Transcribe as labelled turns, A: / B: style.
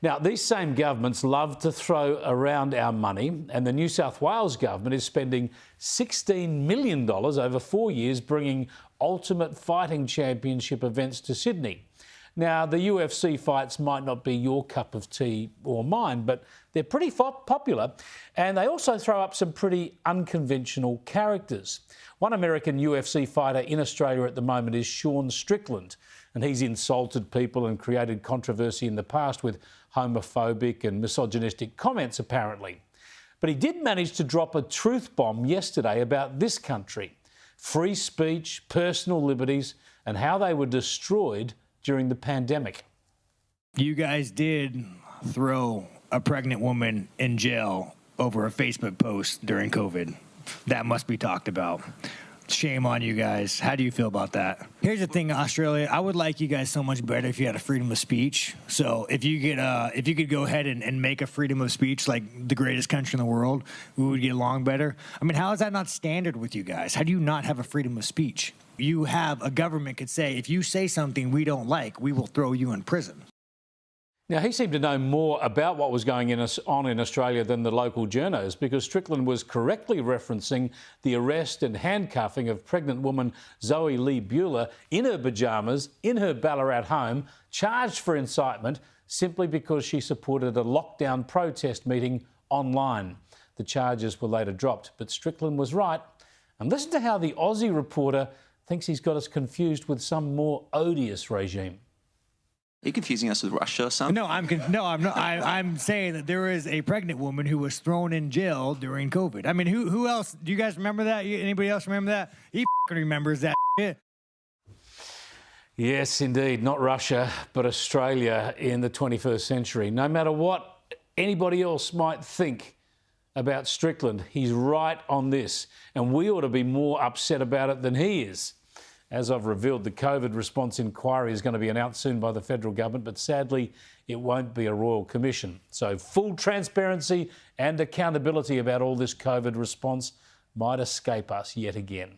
A: Now, these same governments love to throw around our money, and the New South Wales government is spending $16 million over 4 years bringing Ultimate Fighting Championship events to Sydney. Now, the UFC fights might not be your cup of tea or mine, but they're pretty popular, and they also throw up some pretty unconventional characters. One American UFC fighter in Australia at the moment is Strickland, and he's insulted people and created controversy in the past with homophobic and misogynistic comments, apparently. But he did manage to drop a truth bomb yesterday about this country, free speech, personal liberties, and how they were destroyed during the pandemic.
B: You guys did throw a pregnant woman in jail over a Facebook post during COVID. That must be talked about. Shame on you guys. How do you feel about that? Here's the thing, Australia. I would like you guys so much better if you had a freedom of speech. So if you could go ahead and make a freedom of speech like the greatest country in the world, we would get along better. I mean, how is that not standard with you guys? How do you not have a freedom of speech? You have a government could say, if you say something we don't like, we will throw you in prison.
A: Now, he seemed to know more about what was going on in Australia than the local journos, because Strickland was correctly referencing the arrest and handcuffing of pregnant woman Zoe Lee Bueller in her pyjamas in her Ballarat home, charged for incitement simply because she supported a lockdown protest meeting online. The charges were later dropped, but Strickland was right. And listen to how the Aussie reporter thinks he's got us confused with some more odious regime.
C: Are you confusing us with Russia or something?
B: No, I'm not. I'm saying that there is a pregnant woman who was thrown in jail during COVID. I mean, who else? Do you guys remember that? Anybody else remember that? He remembers that shit.
A: Yes, indeed. Not Russia, but Australia in the 21st century. No matter what anybody else might think about Strickland, he's right on this. And we ought to be more upset about it than he is. As I've revealed, the COVID response inquiry is going to be announced soon by the federal government, but sadly, it won't be a royal commission. So full transparency and accountability about all this COVID response might escape us yet again.